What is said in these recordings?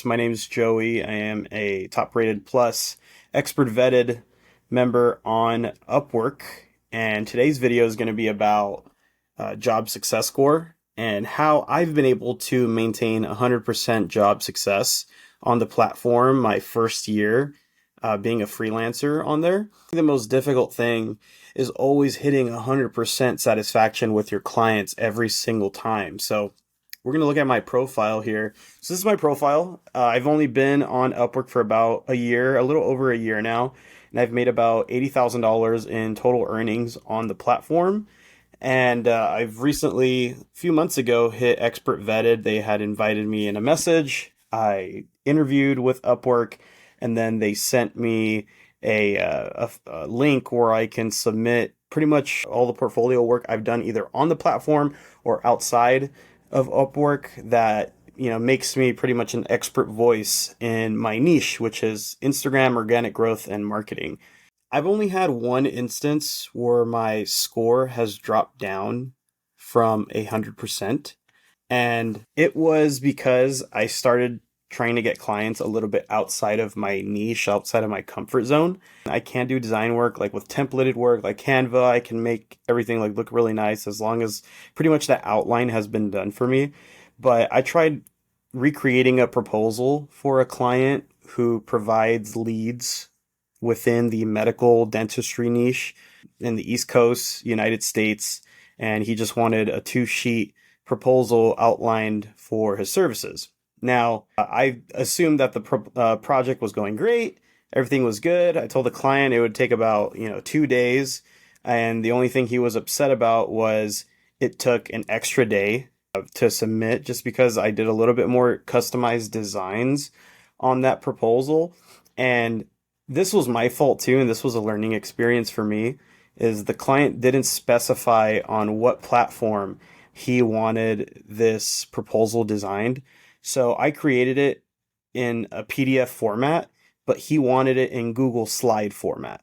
My name is Joey. I am a top rated plus expert vetted member on Upwork. And today's video is going to be about job success score and how I've been able to maintain 100% job success on the platform my first year being a freelancer on there. The most difficult thing is always hitting 100% satisfaction with your clients every single time. So we're going to look at my profile here. So this is my profile. I've only been on Upwork for about a year, a little over a year now, and I've made about $80,000 in total earnings on the platform. And I've recently, a few months ago, hit expert vetted. They had invited me in a message. I interviewed with Upwork, and then they sent me a link where I can submit pretty much all the portfolio work I've done either on the platform or outside of Upwork that makes me pretty much an expert voice in my niche, which is Instagram organic growth and marketing. I've only had one instance where my score has dropped down from 100%, and it was because I started trying to get clients a little bit outside of my niche, outside of my comfort zone. I can do design work like with templated work like Canva. I can make everything like look really nice as long as pretty much that outline has been done for me. But I tried recreating a proposal for a client who provides leads within the medical dentistry niche in the East Coast, United States, and he just wanted a 2-sheet proposal outlined for his services. Now, I assumed that the project was going great. Everything was good. I told the client it would take about, 2 days. And the only thing he was upset about was it took an extra day to submit just because I did a little bit more customized designs on that proposal. And this was my fault too. And this was a learning experience for me is the client didn't specify on what platform he wanted this proposal designed. So I created it in a PDF format, but he wanted it in Google Slide format.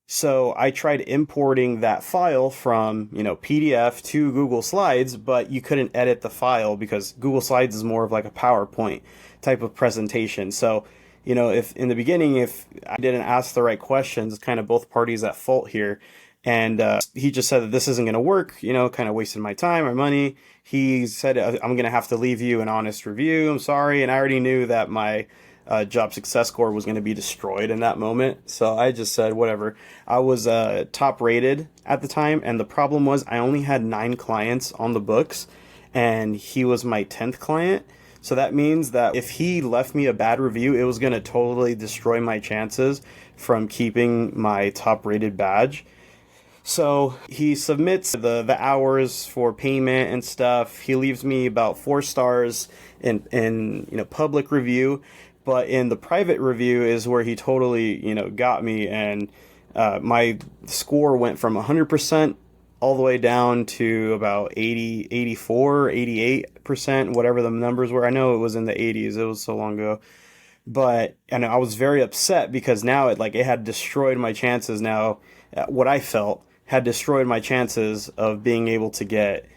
So I tried importing that file from, PDF to Google Slides, but you couldn't edit the file because Google Slides is more of like a PowerPoint type of presentation. So, if in the beginning, if I didn't ask the right questions, it's kind of both parties at fault here. And he just said that this isn't going to work, kind of wasted my time, my money. He said, I'm going to have to leave you an honest review. I'm sorry. And I already knew that my job success score was going to be destroyed in that moment. So I just said, whatever. I was top rated at the time. And the problem was I only had 9 clients on the books and he was my 10th client. So that means that if he left me a bad review, it was going to totally destroy my chances from keeping my top rated badge. So he submits the hours for payment and stuff. He leaves me about 4 stars in public review, but in the private review is where he totally got me, and my score went from 100% all the way down to about 80, 84, 88%, whatever the numbers were. I know it was in the 80s. It was so long ago. And I was very upset because now it had destroyed my chances. Now, what I felt had destroyed my chances of being able to get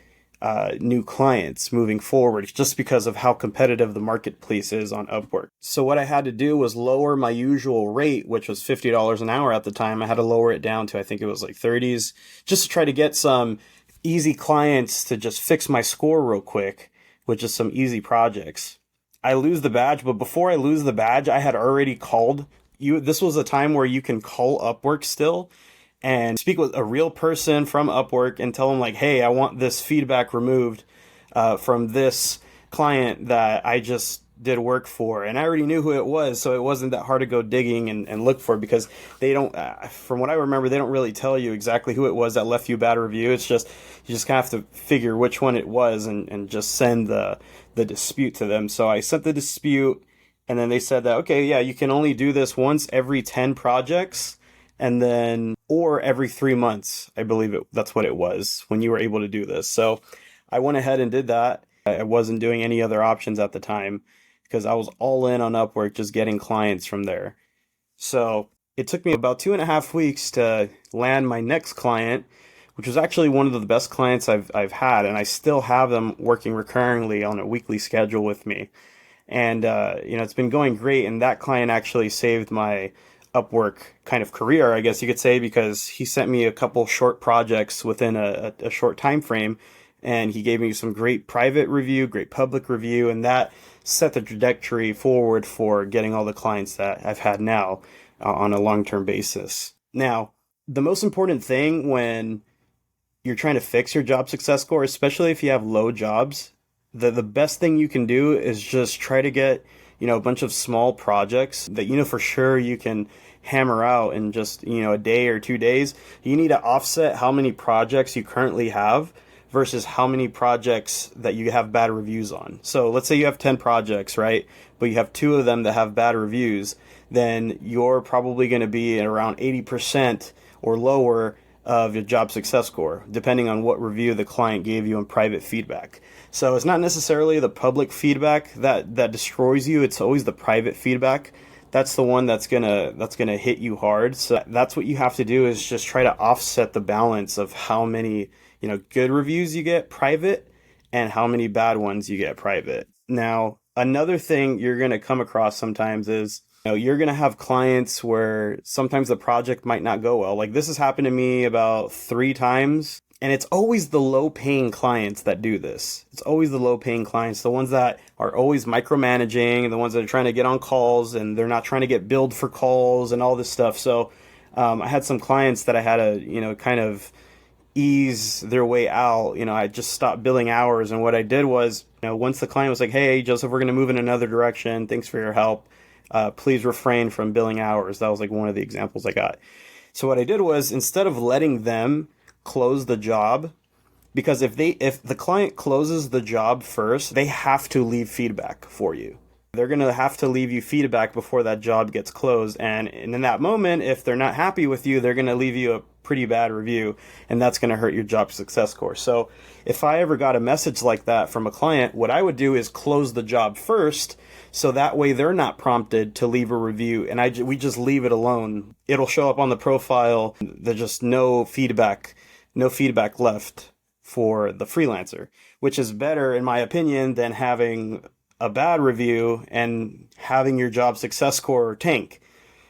new clients moving forward just because of how competitive the marketplace is on Upwork. So what I had to do was lower my usual rate, which was $50 an hour at the time. I had to lower it down to, I think it was like 30s, just to try to get some easy clients to just fix my score real quick with just some easy projects. I lose the badge, but before I lose the badge, I had already called you. This was a time where you can call Upwork still and speak with a real person from Upwork and tell them hey, I want this feedback removed from this client that I just did work for. And I already knew who it was, so it wasn't that hard to go digging and look for, because they don't, from what I remember, they don't really tell you exactly who it was that left you a bad review. It's just, you just kind of have to figure which one it was and just send the dispute to them. So I sent the dispute, and then they said that, okay, yeah, you can only do this once every 10 projects. And then, or every 3 months, I believe that's what it was when you were able to do this. So I went ahead and did that. I wasn't doing any other options at the time because I was all in on Upwork, just getting clients from there. So it took me about 2.5 weeks to land my next client, which was actually one of the best clients I've had. And I still have them working recurringly on a weekly schedule with me. And it's been going great. And that client actually saved my Upwork kind of career, I guess you could say, because he sent me a couple short projects within a short time frame, and he gave me some great private review, great public review, and that set the trajectory forward for getting all the clients that I've had now on a long-term basis. Now, the most important thing when you're trying to fix your job success score, especially if you have low jobs, the best thing you can do is just try to get, a bunch of small projects that for sure you can hammer out in just, a day or 2 days. You need to offset how many projects you currently have versus how many projects that you have bad reviews on. So let's say you have 10 projects, right? But you have 2 of them that have bad reviews, then you're probably going to be at around 80% or lower of your job success score, depending on what review the client gave you in private feedback. So it's not necessarily the public feedback that destroys you. It's always the private feedback. That's the one that's gonna hit you hard. So that's what you have to do, is just try to offset the balance of how many, good reviews you get private and how many bad ones you get private. Now, another thing you're gonna come across sometimes is, you're going to have clients where sometimes the project might not go well. Like, this has happened to me about 3 times, and it's always the low paying clients that do this. It's always the low paying clients, the ones that are always micromanaging, and the ones that are trying to get on calls and they're not trying to get billed for calls and all this stuff. So I had some clients that I had to, kind of ease their way out. I just stopped billing hours. And what I did was, once the client was like, "Hey, Joseph, we're going to move in another direction. Thanks for your help. Please refrain from billing hours." That was like one of the examples I got. So what I did was, instead of letting them close the job, because if the client closes the job first, they have to leave feedback for you. They're going to have to leave you feedback before that job gets closed. And in that moment, if they're not happy with you, they're going to leave you a pretty bad review, and that's going to hurt your job success score. So if I ever got a message like that from a client, what I would do is close the job first, so that way they're not prompted to leave a review, and we just leave it alone. It'll show up on the profile. There's just no feedback left for the freelancer, which is better, in my opinion, than having a bad review and having your job success score tank.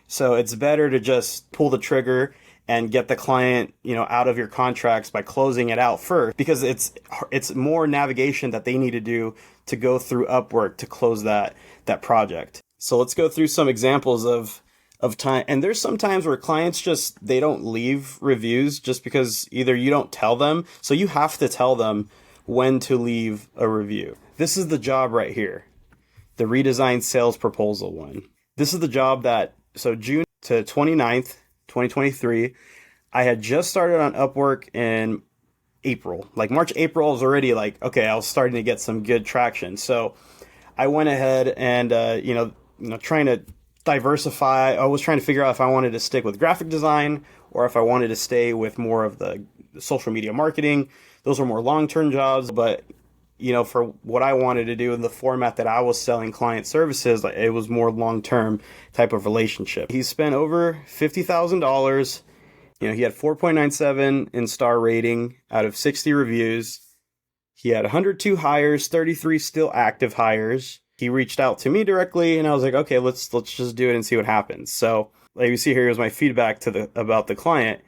So it's better to just pull the trigger and get the client, out of your contracts by closing it out first, because it's more navigation that they need to do to go through Upwork to close that project. So let's go through some examples of time. And there's some times where clients they don't leave reviews just because either you don't tell them, so you have to tell them when to leave a review. This is the job right here, the redesigned sales proposal one. This is the job so June to 29th, 2023, I had just started on Upwork in April. Like March, April was already like, okay, I was starting to get some good traction. So I went ahead and, trying to diversify. I was trying to figure out if I wanted to stick with graphic design or if I wanted to stay with more of the social media marketing. Those were more long-term jobs, but for what I wanted to do in the format that I was selling client services, it was more long-term type of relationship. He spent over $50,000. He had 4.97 in star rating out of 60 reviews. He had 102 hires, 33 still active hires. He reached out to me directly, and I was like, okay, let's just do it and see what happens. So, like you see here is my feedback about the client.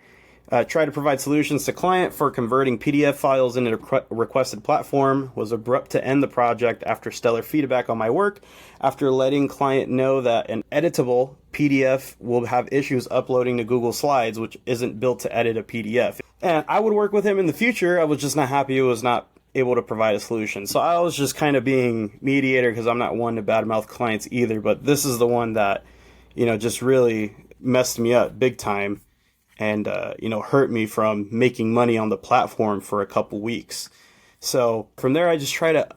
Try to provide solutions to client for converting PDF files into a requested platform. Was abrupt to end the project after stellar feedback on my work. After letting client know that an editable PDF will have issues uploading to Google Slides, which isn't built to edit a PDF. And I would work with him in the future. I was just not happy it was not able to provide a solution. So I was just kind of being mediator, because I'm not one to badmouth clients either. But this is the one that, just really messed me up big time. And, hurt me from making money on the platform for a couple weeks. So from there, I just try to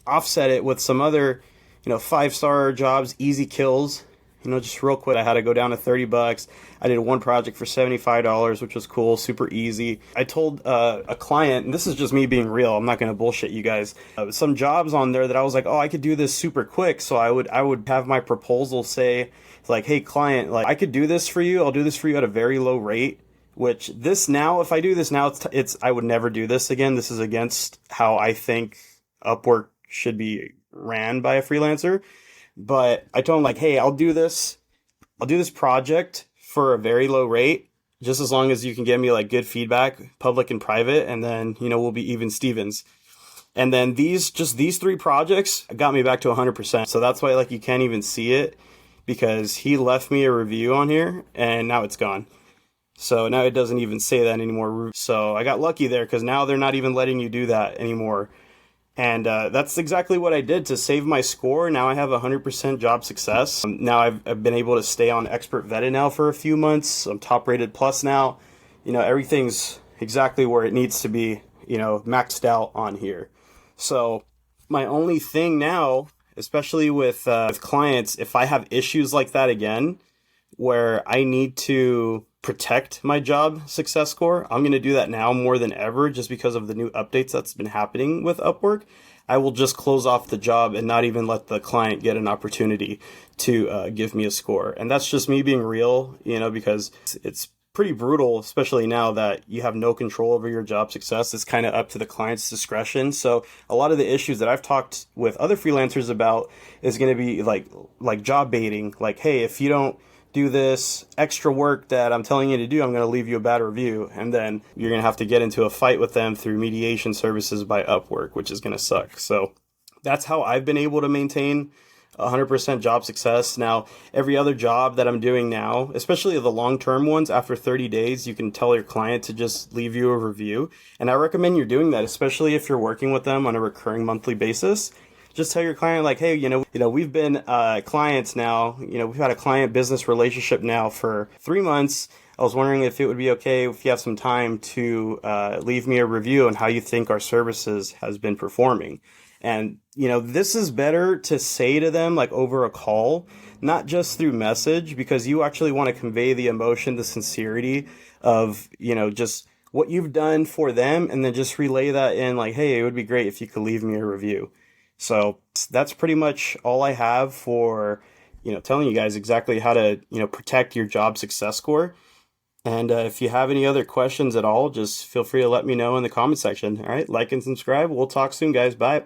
offset it with some other, 5-star jobs, easy kills. Just real quick, I had to go down to $30. I did one project for $75, which was cool, super easy. I told a client, and this is just me being real, I'm not going to bullshit you guys, some jobs on there that I was like, oh, I could do this super quick. So I would have my proposal say, like, hey, client, like, I could do this for you. I'll do this for you at a very low rate. Which if I do this now, I would never do this again. This is against how I think Upwork should be ran by a freelancer. But I told him like, hey, I'll do this project for a very low rate, just as long as you can give me like good feedback, public and private, and then, we'll be even Stevens. And then these three projects got me back to 100%. So that's why like you can't even see it, because he left me a review on here and now it's gone. So now it doesn't even say that anymore. So I got lucky there, because now they're not even letting you do that anymore. And that's exactly what I did to save my score. Now I have 100% job success. Now I've been able to stay on expert vetted now for a few months. I'm top rated plus now. Everything's exactly where it needs to be, maxed out on here. So my only thing now, especially with clients, if I have issues like that again, where I need to protect my job success score, I'm going to do that now more than ever, just because of the new updates that's been happening with Upwork. I will just close off the job and not even let the client get an opportunity to give me a score. And that's just me being real, because it's pretty brutal, especially now that you have no control over your job success. It's kind of up to the client's discretion. So a lot of the issues that I've talked with other freelancers about is going to be like job baiting. Like, hey, if you don't do this extra work that I'm telling you to do, I'm going to leave you a bad review. And then you're going to have to get into a fight with them through mediation services by Upwork, which is going to suck. So that's how I've been able to maintain 100% job success. Now, every other job that I'm doing now, especially the long-term ones, after 30 days, you can tell your client to just leave you a review. And I recommend you're doing that, especially if you're working with them on a recurring monthly basis. Just tell your client like, hey, we've been clients now. We've had a client business relationship now for 3 months. I was wondering if it would be okay if you have some time to leave me a review on how you think our services has been performing. And, this is better to say to them like over a call, not just through message, because you actually want to convey the emotion, the sincerity of, just what you've done for them, and then just relay that in like, hey, it would be great if you could leave me a review. So that's pretty much all I have for, telling you guys exactly how to, protect your job success score. And if you have any other questions at all, just feel free to let me know in the comment section. All right, like and subscribe. We'll talk soon, guys. Bye.